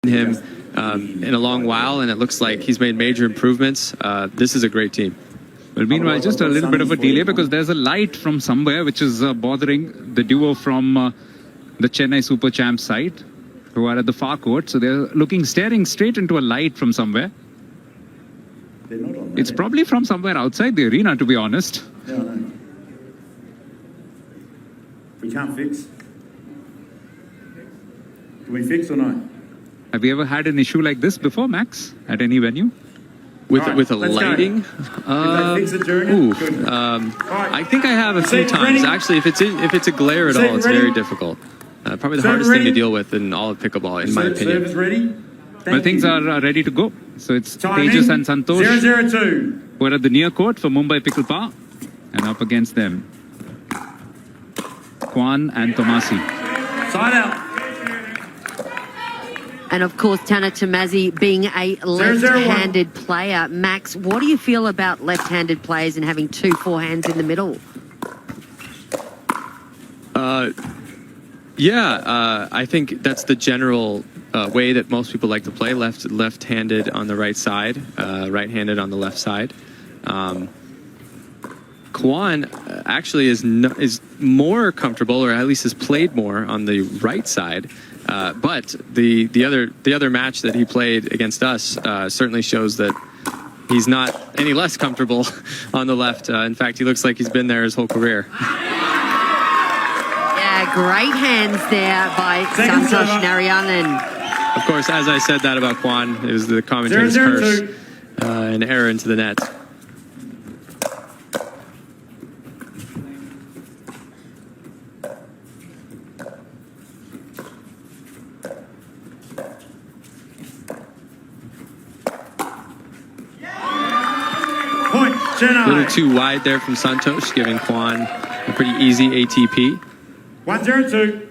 him in a long while, and it looks like he's made major improvements. This is a great team. Well, meanwhile, just a little bit of a delay because there's a light from somewhere which is bothering the duo from the Chennai Super Champs side, who are at the far court. So they're staring straight into a light from somewhere. It's probably from somewhere outside the arena, to be honest. Yeah, I know. We can't fix. Can we fix or no? Have you ever had an issue like this before, Max, at any venue? With Right, with a let's lighting? Go. Fix it during it? Good. I think I have a few times. ready? Actually, if it's a glare at all, it's very difficult. Probably the hardest thing to deal with in all of pickleball, in my opinion. Service ready? Well, things are ready to go. So it's Timing, Tejas and Santosh 0-0-2. who are at the near court for Mumbai Pickleball, and up against them, Kwan and Tomasi. Side out. And of course, Tanner Tomasi being a left-handed player. Max, what do you feel about left-handed players and having two forehands in the middle? I think that's the general way that most people like to play, left-handed on the right side, right-handed on the left side. Kwan actually is more comfortable, or at least has played more on the right side. But the other match that he played against us certainly shows that he's not any less comfortable on the left. In fact, he looks like he's been there his whole career. Yeah, great hands there by Santosh Narayanan. Of course, as I said that about Kwan, it was the commentator's curse, an error into the net. A little too wide there from Santosh, giving Kwan a pretty easy ATP. 1-0-2.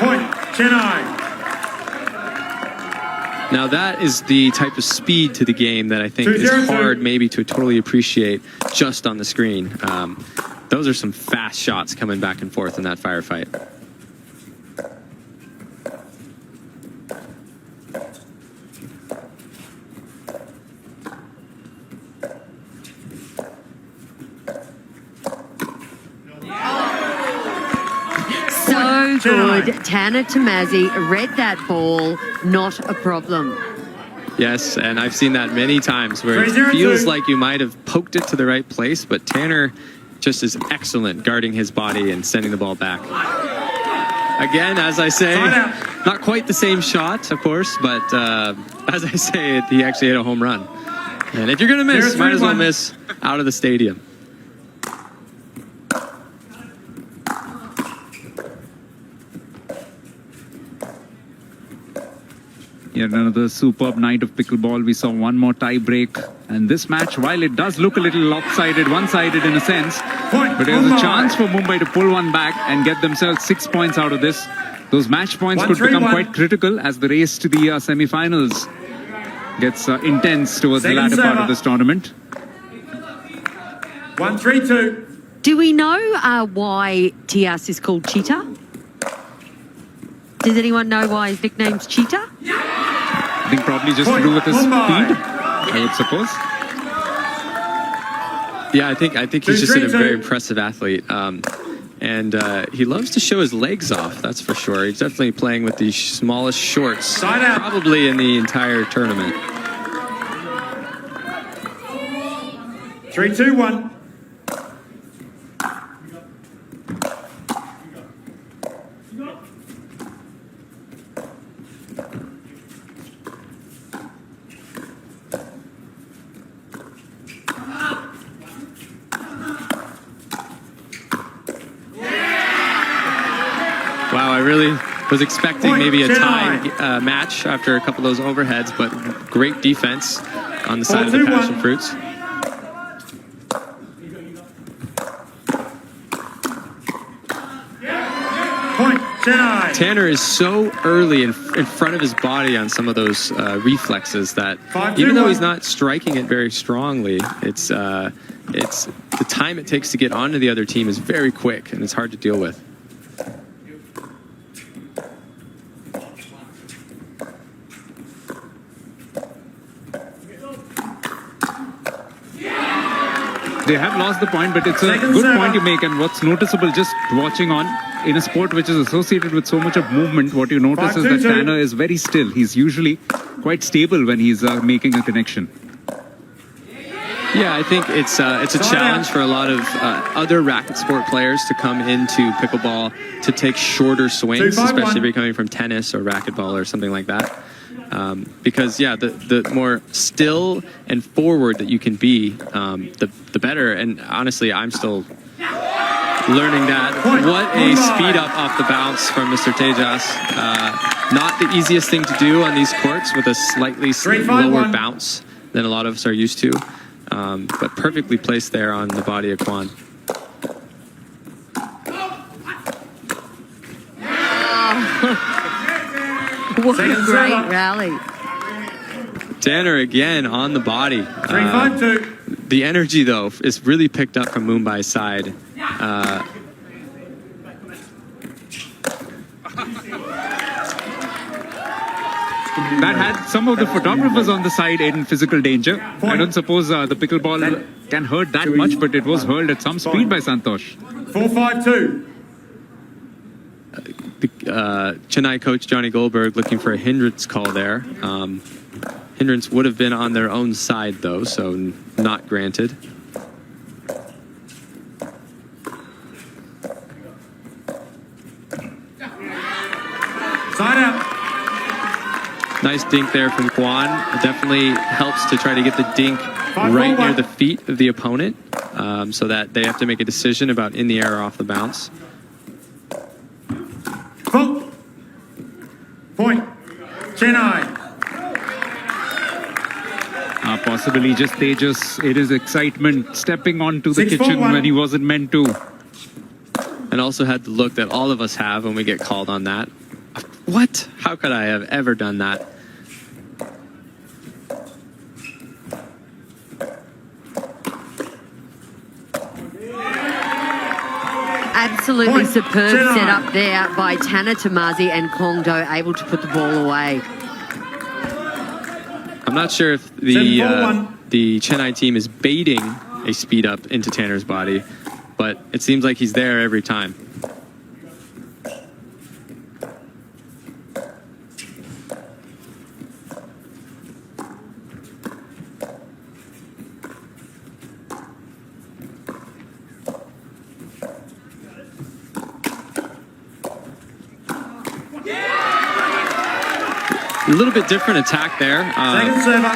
Point, Chennai. Now that is the type of speed to the game that I think is hard maybe to totally appreciate just on the screen. Those are some fast shots coming back and forth in that firefight. So good. Tanner Tomasi read that ball, not a problem. Yes, and I've seen that many times where it feels like you might have poked it to the right place, but Tanner just is excellent guarding his body and sending the ball back. Again, as I say, not quite the same shot, of course, but as I say, he actually hit a home run. And if you're going to miss, might as well miss out of the stadium. Yet another superb night of pickleball. We saw one more tie break. And this match, while it does look a little lopsided, one-sided in a sense, but there's a chance for Mumbai to pull one back and get themselves 6 points out of this. Those match points could become quite critical as the race to the semi-finals gets intense towards the latter part of this tournament. 1-3-2. Do we know why Tias is called Cheetah? Does anyone know why his nickname's Cheetah? I think probably just to do with his speed, I would suppose. Yeah, I think he's just a very impressive athlete. And he loves to show his legs off, that's for sure. He's definitely playing with the smallest shorts, probably in the entire tournament. 3-2-1. Wow, I really was expecting maybe a tie match after a couple of those overheads, but great defense on the side of the passion fruits. Point, Chennai. Tanner is so early in front of his body on some of those reflexes that 5-2-1. even though he's not striking it very strongly, it's the time it takes to get onto the other team is very quick and it's hard to deal with. They have lost the point, but it's a good point you make. And what's noticeable just watching on in a sport which is associated with so much of movement, what you notice is that 5-2-2. Tanner is very still. He's usually quite stable when he's making a connection. Yeah, I think it's a challenge for a lot of other racket sport players to come into pickleball to take shorter swings, 2-5-1. especially if you're coming from tennis or racquetball or something like that. Because yeah, the more still and forward that you can be, the better. And honestly, I'm still learning that. What a speed up off the bounce from Mr. Tejas. Not the easiest thing to do on these courts with a slightly lower bounce than a lot of us are used to. But perfectly placed there on the body of Quan. What a great rally. Tanner again on the body. 3-5-2. The energy, though, is really picked up from Mumbai's side. That had some of the photographers on the side in physical danger. I don't suppose the pickleball can hurt that much, but it was hurled at some speed by Santosh. 4-5-2. Chennai coach Johnny Goldberg looking for a hindrance call there. Hindrance would have been on their own side, though, so not granted. Side out. Nice dink there from Quan. It definitely helps to try to get the dink right near the feet of the opponent, so that they have to make a decision about in the air or off the bounce. Point. Chennai. Possibly just Tejas. It is excitement stepping onto the 6-4-1. kitchen when he wasn't meant to. And also had the look that all of us have when we get called on that. What? How could I have ever done that? Absolutely superb setup there by Tanner Tamazi and Kong Do, able to put the ball away. I'm not sure if the Chennai team is baiting a speed up into Tanner's body, but it seems like he's there every time. A little bit different attack there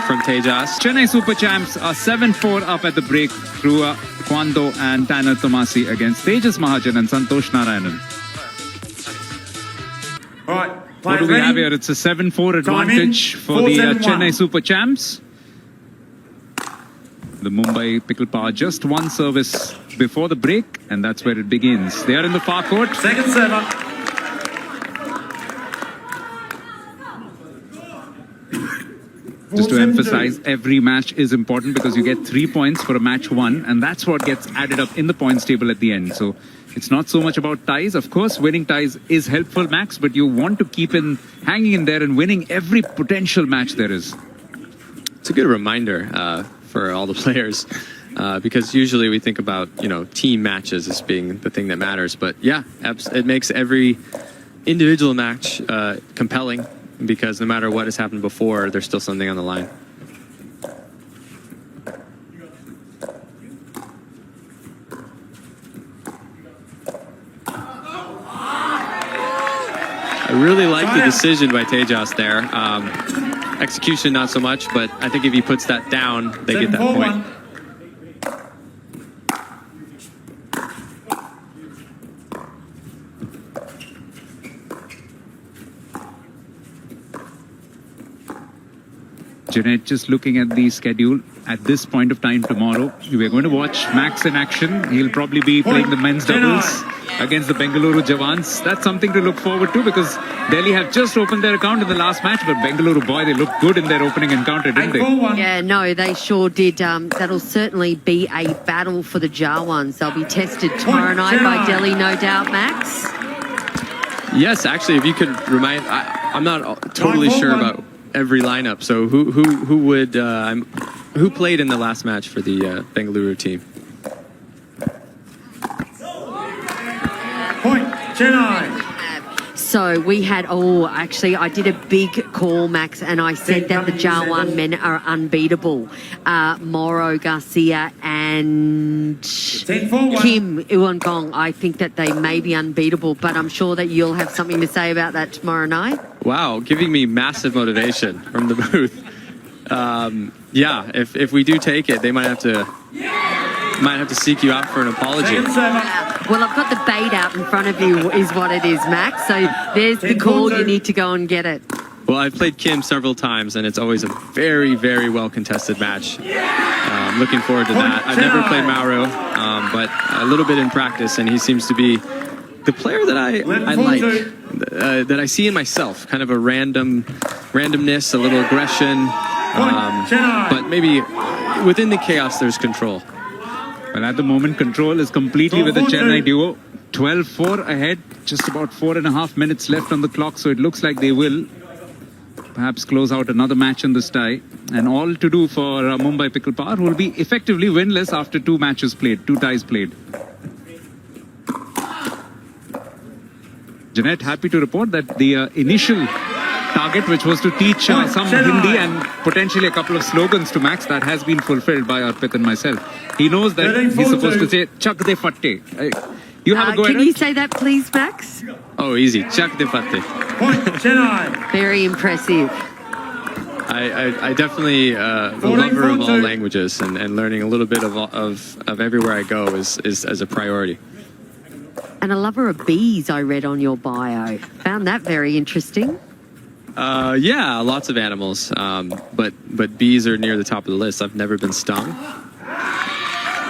from Tejas. Chennai Super Champs are 7-4 up at the break through Quan Do and Tanner Tomasi against Tejas Mahajan and Santosh Narayanan. All right. What do we have here? It's a 7-4 advantage for the Chennai Super Champs. The Mumbai Pickle Power just one service before the break, and that's where it begins. They are in the far court. Second server. Just to emphasize, every match is important because you get 3 points for a match won, and that's what gets added up in the points table at the end. So it's not so much about ties. Of course, winning ties is helpful, Max, but you want to keep hanging in there and winning every potential match there is. It's a good reminder for all the players, because usually we think about, team matches as being the thing that matters. But yeah, it makes every individual match compelling, because no matter what has happened before, there's still something on the line. I really like the decision by Tejas there. Execution, not so much, but I think if he puts that down, they get that point. Jeanette, just looking at the schedule, at this point of time tomorrow. We're going to watch Max in action. He'll probably be playing the men's doubles against the Bengaluru Jawans. That's something to look forward to because Delhi have just opened their account in the last match, but Bengaluru, boy, they looked good in their opening encounter, didn't they? Yeah, no, they sure did. That'll certainly be a battle for the Jawans. They'll be tested tomorrow night by Delhi, no doubt, Max. Yes, actually, if you could remind, I'm not totally sure about every lineup. So who played in the last match for the Bengaluru team? Point, Chennai. So we had, actually, I did a big call, Max, and I said that the Jawan men are unbeatable. Moro, Garcia, and Kim Uangong, I think that they may be unbeatable, but I'm sure that you'll have something to say about that tomorrow night. Wow, giving me massive motivation from the booth. Yeah, if we do take it, they might have to seek you out for an apology. Well, I've got the bait out in front of you is what it is, Max. So there's the call. You need to go and get it. Well, I've played Kim several times, and it's always a very, very well-contested match. Looking forward to that. I've never played Mauro, but a little bit in practice, and he seems to be the player that I like, that I see in myself. Kind of a randomness, a little aggression, but maybe within the chaos there's control. Well, at the moment, control is completely with the Chennai duo. 12-4 ahead, just about 4.5 minutes left on the clock, so it looks like they will perhaps close out another match in this tie. And all to do for Mumbai Pickle Power, who will be effectively winless after 2 matches played, 2 ties played. Jeanette, happy to report that the initial target, which was to teach some Hindi and potentially a couple of slogans to Max, that has been fulfilled by Arpit and myself. He knows that he's supposed to say, Chak de fatte. You have a go at it? Can you say that, please, Max? Oh, easy. Chak de fatte. Point, Chennai. Very impressive. I definitely, the lover of all languages, and learning a little bit of everywhere I go is as a priority. And a lover of bees, I read on your bio. Found that very interesting. Yeah, lots of animals, but bees are near the top of the list. I've never been stung,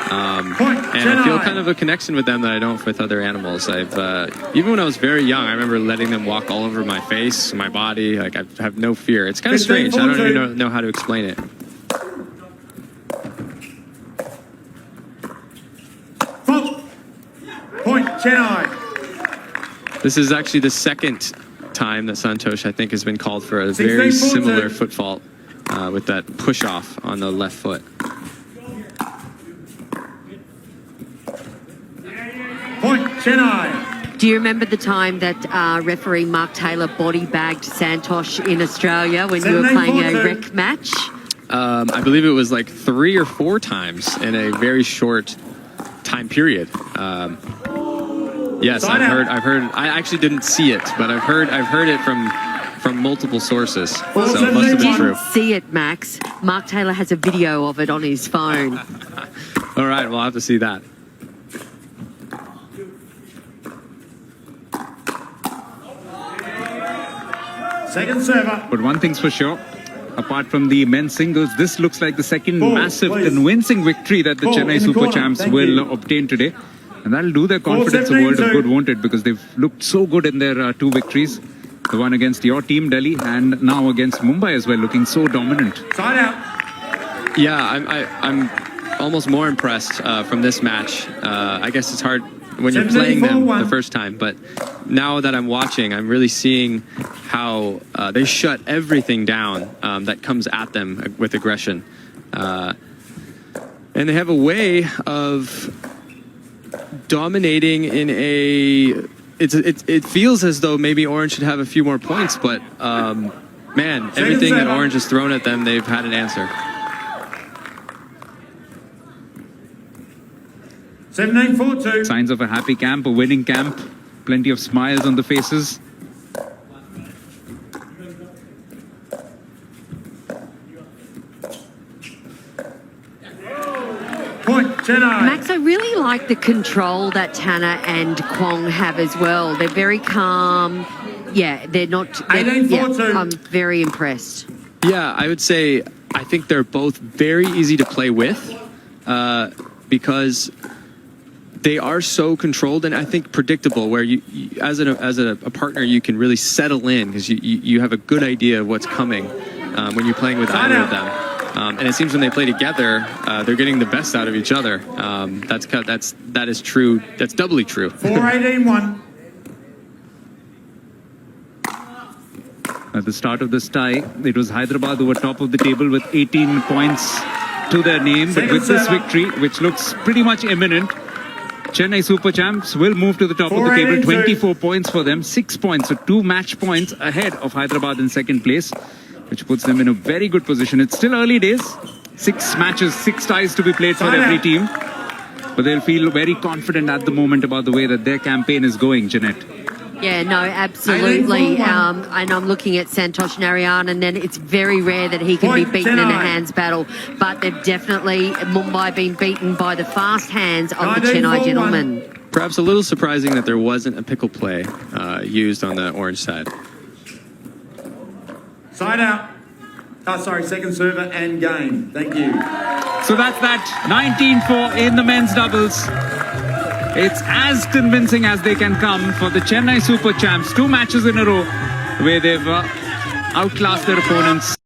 and I feel kind of a connection with them that I don't with other animals. Even when I was very young, I remember letting them walk all over my face, my body. Like I have no fear. It's kind of strange. I don't even know how to explain it. Point, Chennai. This is actually the second time that Santosh, I think, has been called for a very similar foot fault with that push off on the left foot. Point, Chennai. Do you remember the time that referee Mark Taylor body bagged Santosh in Australia when you were playing a rec match? I believe it was like 3 or 4 times in a very short time period. Yes, I've heard. I actually didn't see it, but I've heard it from multiple sources. So it must have been true. Didn't see it, Max. Mark Taylor has a video of it on his phone. All right, we'll have to see that. Second server. But one thing's for sure, apart from the men's singles, this looks like the second massive convincing victory that the Chennai Super Champs will obtain today. And that'll do their confidence a world of good, won't it? Because they've looked so good in their 2 victories. The one against your team, Delhi, and now against Mumbai as well, looking so dominant. Side out. Yeah, I'm almost more impressed from this match. I guess it's hard when you're playing them the first time, but now that I'm watching, I'm really seeing how they shut everything down that comes at them with aggression. And they have a way of dominating in a... It feels as though maybe Orange should have a few more points, but man, everything that Orange has thrown at them, they've had an answer. 17-4-2. Signs of a happy camp, a winning camp, plenty of smiles on the faces. Point, Chennai. Max, I really like the control that Tanner and Kwong have as well. They're very calm. Yeah, they're not... 18-4-2. I'm very impressed. Yeah, I would say I think they're both very easy to play with because they are so controlled and I think predictable, where you as a partner, you can really settle in because you have a good idea of what's coming when you're playing with either of them. And it seems when they play together, they're getting the best out of each other. That is true. That's doubly true. 4-18-1. At the start of this tie, it was Hyderabad who were top of the table with 18 points to their name. But with this victory, which looks pretty much imminent, Chennai Super Champs will move to the top of the table. 24 points for them, 6 points, so 2 match points ahead of Hyderabad in second place, which puts them in a very good position. It's still early days. 6 matches, 6 ties to be played for every team. But they'll feel very confident at the moment about the way that their campaign is going, Jeanette. Yeah, no, absolutely. And I'm looking at Santosh Narayan, and then it's very rare that he can be beaten in a hands battle. But they've definitely, Mumbai, been beaten by the fast hands of the Chennai gentlemen. Perhaps a little surprising that there wasn't a pickle play used on the orange side. Side out. Oh, sorry, second server and game. Thank you. So that's that. 19-4 in the men's doubles. It's as convincing as they can come for the Chennai Super Champs. 2 matches in a row where they've outclassed their opponents.